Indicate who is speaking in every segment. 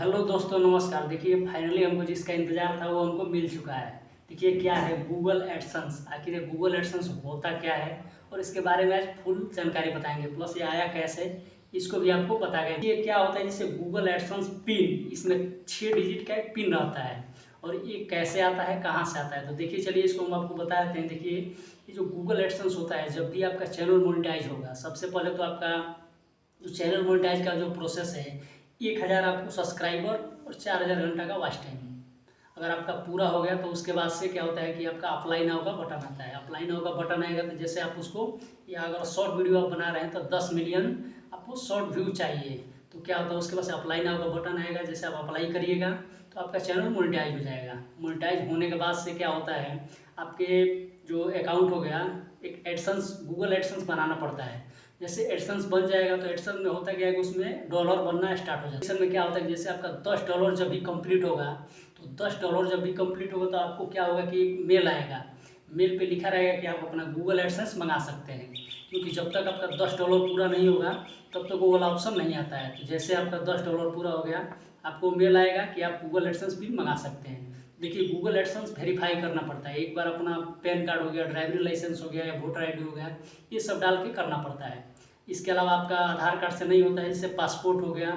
Speaker 1: Hello दोस्तों, नमस्कार। देखिए, फाइनली हमको जिसका इंतज़ार था वो हमको मिल चुका है। देखिए क्या है गूगल एडसेंस, आखिर ये गूगल एडसेंस होता क्या है और इसके बारे में आज फुल जानकारी बताएंगे। प्लस ये आया कैसे इसको भी आपको बताएंगे। ये क्या होता है, जैसे गूगल एडसेंस पिन, इसमें 6 डिजिट का एक पिन रहता है और ये कैसे आता है, कहाँ से आता है। तो देखिए चलिए इसको हम आपको बता देते हैं। देखिए ये जो गूगल एडसेंस होता है, जब भी आपका चैनल मोनेटाइज होगा, सबसे पहले तो आपका जो चैनल मोनेटाइज का जो प्रोसेस है, 1000 आपको सब्सक्राइबर और 4000 घंटा का वॉच टाइम। अगर आपका पूरा हो गया तो उसके बाद से क्या होता है कि आपका अप्लाई नाउ का बटन आता है। अप्लाई नाउ का बटन आएगा तो जैसे आप उसको, या अगर शॉर्ट वीडियो आप बना रहे हैं तो 10 मिलियन आपको शॉर्ट व्यू चाहिए, तो क्या होता है उसके बाद से अप्लाई नाउ का बटन आएगा। जैसे आप अप्लाई करिएगा तो आपका चैनल मोनेटाइज हो जाएगा। मोनेटाइज होने के बाद से क्या होता है, आपके जो अकाउंट हो गया, एक एडसेंस, गूगल एडसेंस बनाना पड़ता है। जैसे एडसेंस बन जाएगा तो एडसेंस में होता क्या है कि उसमें डॉलर बनना स्टार्ट हो जाता है। एडसेंस में क्या होता है कि जैसे आपका $10 जब भी कंप्लीट होगा, तो $10 जब भी कंप्लीट होगा तो आपको क्या होगा कि एक मेल आएगा। मेल पे लिखा रहेगा कि आप अपना गूगल एडसेंस मंगा सकते हैं। क्योंकि जब तक आपका $10 पूरा नहीं होगा तब तक वो वाला ऑप्शन नहीं आता है। तो जैसे आपका $10 पूरा हो गया, आपको मेल आएगा कि आप गूगल एडसेंस भी मंगा सकते हैं। देखिए गूगल एडसेंस वेरीफाई करना पड़ता है। एक बार अपना पैन कार्ड हो गया, ड्राइविंग लाइसेंस हो गया या वोटर आईडी हो गया, ये सब डाल के करना पड़ता है। इसके अलावा आपका आधार कार्ड से नहीं होता है, जैसे पासपोर्ट हो गया,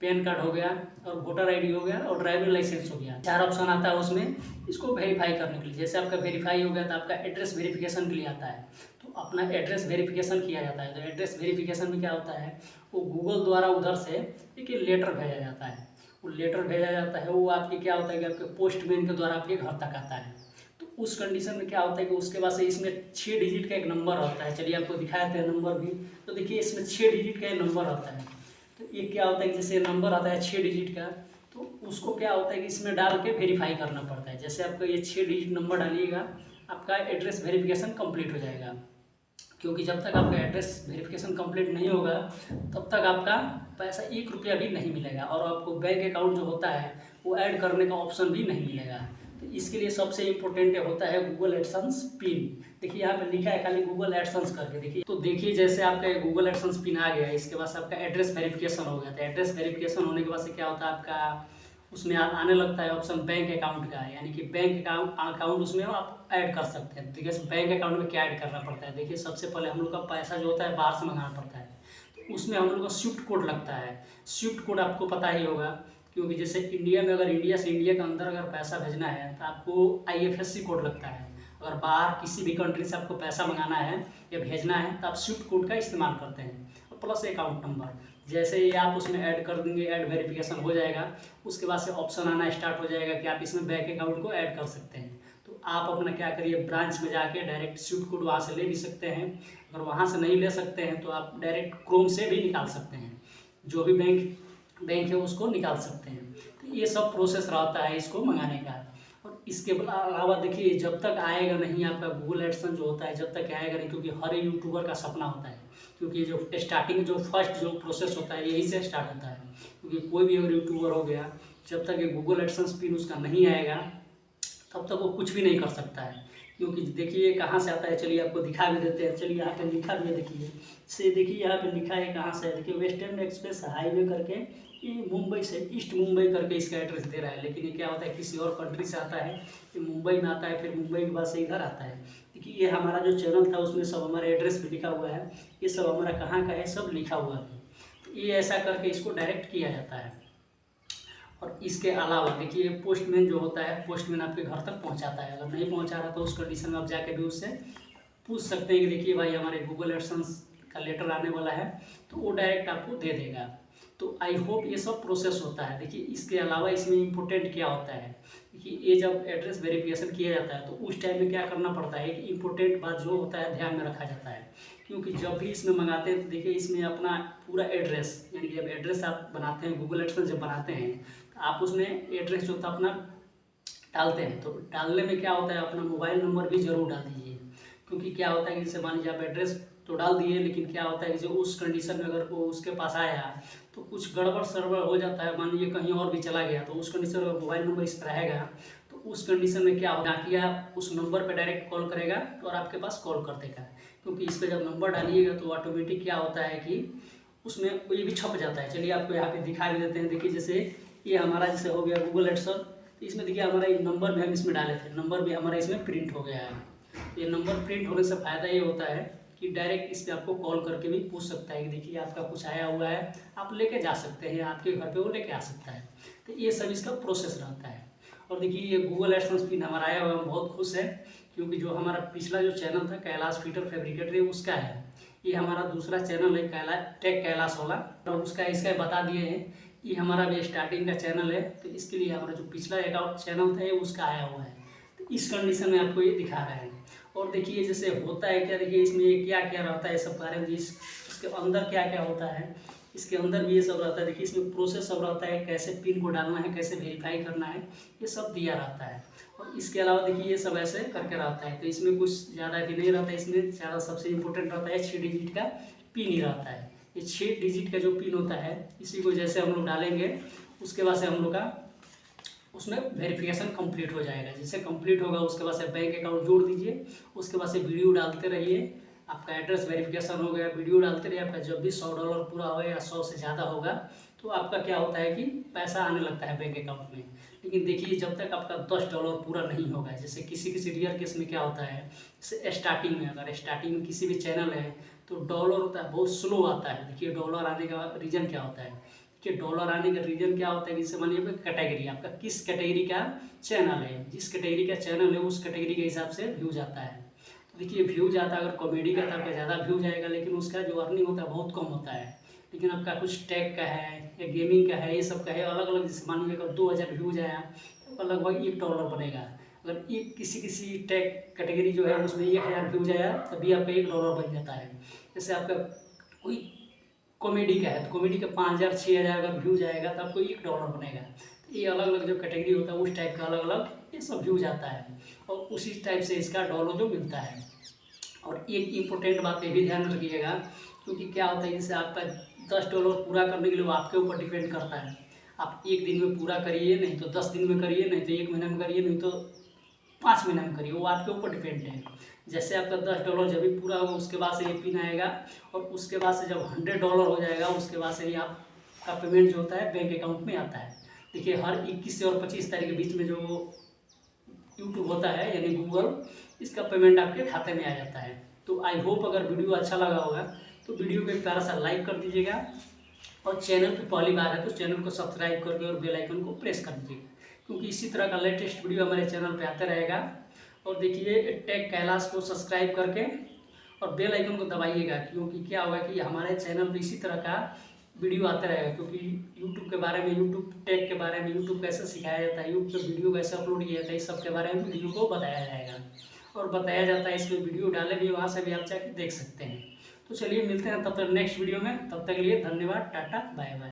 Speaker 1: पैन कार्ड हो गया और वोटर आईडी हो गया और ड्राइविंग लाइसेंस हो गया। 4 ऑप्शन आता है उसमें, इसको वेरीफाई करने के लिए। जैसे आपका वेरीफाई हो गया तो आपका एड्रेस वेरिफिकेशन के लिए आता है, तो अपना एड्रेस वेरिफिकेशन किया जाता है। तो एड्रेस वेरिफिकेशन में क्या होता है, वो गूगल द्वारा उधर से एक लेटर भेजा जाता है। वो लेटर भेजा जाता है, वो आपके क्या होता है कि आपके पोस्टमैन के द्वारा आपके घर तक आता है। तो उस कंडीशन में क्या होता है कि उसके बाद से इसमें 6 डिजिट का एक नंबर होता है। चलिए आपको दिखाया था नंबर भी, तो देखिए इसमें 6 डिजिट का एक नंबर आता है। तो ये क्या होता है कि जैसे नंबर आता है 6 डिजिट का, तो उसको क्या होता है कि इसमें डाल के वेरीफाई करना पड़ता है। जैसे आपका ये 6 डिजिट नंबर डालिएगा, आपका एड्रेस वेरिफिकेशन कंप्लीट हो जाएगा। क्योंकि जब तक आपका एड्रेस वेरिफिकेशन कंप्लीट नहीं होगा तब तक आपका पैसा 1 रुपया भी नहीं मिलेगा और आपको बैंक अकाउंट जो होता है वो ऐड करने का ऑप्शन भी नहीं मिलेगा। तो इसके लिए सबसे इम्पोर्टेंट होता है गूगल एडसेंस पिन। देखिए यहाँ पे लिखा है खाली गूगल एडसेंस करके। देखिए तो देखिए जैसे आपका गूगल एडसेंस पिन आ गया, इसके बाद आपका एड्रेस वेरिफिकेशन हो गया। तो एड्रेस वेरिफिकेशन होने के बाद से क्या होता है, आपका उसमें आने लगता है ऑप्शन बैंक अकाउंट का, यानी कि बैंक अकाउंट उसमें आप ऐड कर सकते हैं। देखिए बैंक अकाउंट में क्या ऐड करना पड़ता है। देखिए सबसे पहले हम लोग का पैसा जो होता है बाहर से मंगाना पड़ता है, तो उसमें हम लोग का स्विफ्ट कोड लगता है। स्विफ्ट कोड आपको पता ही होगा, क्योंकि जैसे इंडिया में, अगर इंडिया से इंडिया के अंदर अगर पैसा भेजना है तो आपको IFSC कोड लगता है। अगर बाहर किसी भी कंट्री से आपको पैसा मंगाना है या भेजना है तो आप स्विफ्ट कोड का इस्तेमाल करते हैं, और प्लस अकाउंट नंबर। जैसे ही आप उसमें ऐड कर देंगे, ऐड वेरिफिकेशन हो जाएगा, उसके बाद से ऑप्शन आना स्टार्ट हो जाएगा कि आप इसमें बैंक अकाउंट को ऐड कर सकते हैं। तो आप अपना क्या करिए, ब्रांच में जाके डायरेक्ट स्विफ्ट कोड वहाँ से ले भी सकते हैं। अगर वहाँ से नहीं ले सकते हैं तो आप डायरेक्ट क्रोम से भी निकाल सकते हैं, जो भी बैंक है उसको निकाल सकते हैं। तो ये सब प्रोसेस रहता है इसको मंगाने का। और इसके अलावा देखिए जब तक आएगा नहीं आपका गूगल एडसेंस जो होता है, जब तक आएगा नहीं, क्योंकि हर यूट्यूबर का सपना होता है। क्योंकि जो स्टार्टिंग जो फर्स्ट जो प्रोसेस होता है यही से स्टार्ट होता है। क्योंकि कोई भी अगर यूट्यूबर हो गया, जब तक ये गूगल एडसेंस पिन उसका नहीं आएगा तब तक वो कुछ भी नहीं कर सकता है। क्योंकि देखिए कहाँ से आता है, चलिए आपको दिखा भी देते हैं। चलिए यहाँ पे लिखा भी है, देखिए से, देखिए यहाँ पे लिखा है कहाँ से है। देखिए वेस्टर्न एक्सप्रेस हाईवे करके, ये मुंबई से, ईस्ट मुंबई करके इसका एड्रेस दे रहा है। लेकिन ये क्या होता है, किसी और कंट्री से आता है, ये मुंबई में आता है, फिर मुंबई के बाद से इधर आता है। देखिए ये हमारा जो चैनल था उसमें सब हमारा एड्रेस भी लिखा हुआ है, ये सब हमारा कहाँ का है सब लिखा हुआ है। तो ये ऐसा करके इसको डायरेक्ट किया जाता है। और इसके अलावा देखिए पोस्टमैन जो होता है, पोस्टमैन आपके घर तक पहुंचाता है। अगर नहीं पहुंचा रहा तो उस कंडीशन में आप जाके भी उससे पूछ सकते हैं कि देखिए भाई हमारे गूगल एडसेंस का लेटर आने वाला है, तो वो डायरेक्ट आपको दे देगा। तो आई होप ये सब प्रोसेस होता है। देखिए इसके अलावा इसमें इम्पोर्टेंट क्या होता है, देखिए ये जब एड्रेस वेरिफिकेशन किया जाता है तो उस टाइम में क्या करना पड़ता है कि इम्पोर्टेंट बात जो होता है ध्यान में रखा जाता है। क्योंकि जब भी इसमें मंगाते हैं तो देखिए इसमें अपना पूरा एड्रेस, यानी कि जब एड्रेस आप बनाते हैं, गूगल एडसेंस जब बनाते हैं तो आप उसमें एड्रेस जो होता है अपना डालते हैं। तो डालने में क्या होता है, अपना मोबाइल नंबर भी ज़रूर डाल दीजिए। क्योंकि क्या होता है कि जैसे मान लीजिए आप एड्रेस तो डाल दिए, लेकिन क्या होता है कि जो उस कंडीशन में अगर वो उसके पास आया तो कुछ गड़बड़ सड़बड़ हो जाता है, मान लीजिए कहीं और भी चला गया, तो उस कंडीशन में मोबाइल नंबर इस तरह रहेगा तो उस कंडीशन में क्या होगा कि आप उस नंबर पे डायरेक्ट कॉल करेगा और आपके पास कॉल कर देगा। क्योंकि इस पर जब नंबर डालिएगा तो ऑटोमेटिक क्या होता है कि उसमें ये भी छप जाता है। चलिए आपको यहाँ पे दिखा भी देते हैं। देखिए जैसे ये हमारा जैसे हो गया गूगल एडसेंस। तो इसमें देखिए हमारा एक नंबर भी हम इसमें डाले थे, नंबर भी हमारा इसमें प्रिंट हो गया है। ये नंबर प्रिंट होने से फ़ायदा ये होता है कि डायरेक्ट इस पर आपको कॉल करके भी पूछ सकता है कि देखिए आपका कुछ आया हुआ है, आप लेके जा सकते हैं, आपके घर पे वो लेके आ सकता है। तो ये सब इसका प्रोसेस रहता है। और देखिए ये गूगल एडसेंस पिन हमारा आया हुआ है, हम बहुत खुश हैं क्योंकि जो हमारा पिछला जो चैनल था कैलाश फिटर फैब्रिकेटर उसका है। ये हमारा दूसरा चैनल है टेक कैलाश वाला, और उसका इसका बता दिए हैं। ये हमारा भी स्टार्टिंग का चैनल है, तो इसके लिए हमारा जो पिछला अकाउंट चैनल था ये उसका आया हुआ है। तो इस कंडीशन में आपको ये दिखा रहा है। और देखिए जैसे होता है क्या, देखिए इसमें क्या क्या रहता है सब बारे में, इसके अंदर क्या क्या होता है, इसके अंदर भी ये सब रहता है। देखिए इसमें प्रोसेस सब रहता है, कैसे पिन को डालना है, कैसे वेरीफाई करना है, ये सब दिया रहता है। और इसके अलावा देखिए ये सब ऐसे करके रहता है। तो इसमें कुछ ज़्यादा भी नहीं रहता है, इसमें ज़्यादा सबसे इम्पोर्टेंट रहता है 6 डिजिट का पिन ही रहता है। ये 6 डिजिट का जो पिन होता है, इसी को जैसे हम लोग डालेंगे उसके बाद से हम लोग का उसमें वेरिफिकेशन कंप्लीट हो जाएगा। जैसे कंप्लीट होगा उसके बाद से बैंक अकाउंट जोड़ दीजिए, उसके बाद से वीडियो डालते रहिए, आपका एड्रेस वेरिफिकेशन हो गया, वीडियो डालते रहिए। आपका जब भी $100 पूरा होगा या 100 से ज़्यादा होगा तो आपका क्या होता है कि पैसा आने लगता है बैंक अकाउंट में। लेकिन देखिए जब तक आपका $10 पूरा नहीं होगा, जैसे किसी किसी रियल केस में क्या होता है, जैसे स्टार्टिंग में अगर स्टार्टिंग में किसी भी चैनल है तो डॉलर होता है बहुत स्लो आता है। देखिए डॉलर आने का रीज़न क्या होता है कि डॉलर आने का रीज़न क्या होता है कि जैसे मानिए कैटेगरी, आपका किस कैटेगरी का चैनल है, जिस कैटेगरी का चैनल है उस कैटेगरी के हिसाब से व्यूज आता है। तो देखिए व्यूज आता है, अगर कॉमेडी का तो आपका ज़्यादा व्यूज आएगा, लेकिन उसका जो अर्निंग होता है बहुत कम होता है। लेकिन आपका कुछ टेक का है या गेमिंग का है, ये सब का है अलग अलग, जैसे मान लीजिए अगर 2000 व्यूज आया तो लगभग $1 बनेगा। अगर एक किसी टेक कैटेगरी जो है उसमें 1000 व्यूज आया तभी आपका $1 बन जाता है। जैसे आपका कोई कॉमेडी का है तो कॉमेडी का 5000 6000 अगर व्यूज आएगा तो आपको $1 बनेगा। तो ये अलग अलग जो कैटेगरी होता है उस टाइप का अलग अलग ये सब व्यूज आता है, और उसी टाइप से इसका डॉलर जो मिलता है। और एक इम्पोर्टेंट बात ये भी ध्यान रखिएगा, क्योंकि क्या होता है जैसे आपका $10 पूरा करने के लिए वो आपके ऊपर डिपेंड करता है। आप एक दिन में पूरा करिए, नहीं तो 10 दिन में करिए, नहीं तो 1 महीने में करिए, नहीं तो 5 महीने में करिए, वो आपके ऊपर डिपेंड है। जैसे आपका $10 जब भी पूरा होगा उसके बाद से ये पिन आएगा, और उसके बाद से जब $100 हो जाएगा उसके बाद से ही आपका पेमेंट जो होता है बैंक अकाउंट में आता है। देखिए हर 21 से और 25 तारीख के बीच में जो यूट्यूब होता है यानी गूगल, इसका पेमेंट आपके खाते में आ जाता है। तो आई होप अगर वीडियो अच्छा लगा होगा तो वीडियो को एक प्यारा सा लाइक कर दीजिएगा, और चैनल पे पहली बार है तो चैनल को सब्सक्राइब करके और बेल आइकन को प्रेस कर दीजिएगा, क्योंकि इसी तरह का लेटेस्ट वीडियो हमारे चैनल पे आते रहेगा। और देखिए टेक कैलाश को सब्सक्राइब करके और बेल आइकन को दबाइएगा, क्योंकि क्या होगा कि हमारे चैनल पे इसी तरह का वीडियो आता रहेगा। क्योंकि यूट्यूब के बारे में, यूट्यूब टेक के बारे में, यूट्यूब कैसे सिखाया जाता है, यूट्यूब पर वीडियो कैसे अपलोड किया जाता है, इस सब के बारे में वीडियो को बताया जाएगा और बताया जाता है। इसमें वीडियो डाले भी, वहाँ से भी आप जाके देख सकते हैं। तो चलिए मिलते हैं तब तक नेक्स्ट वीडियो में, तब तक के लिए धन्यवाद, टाटा बाय बाय।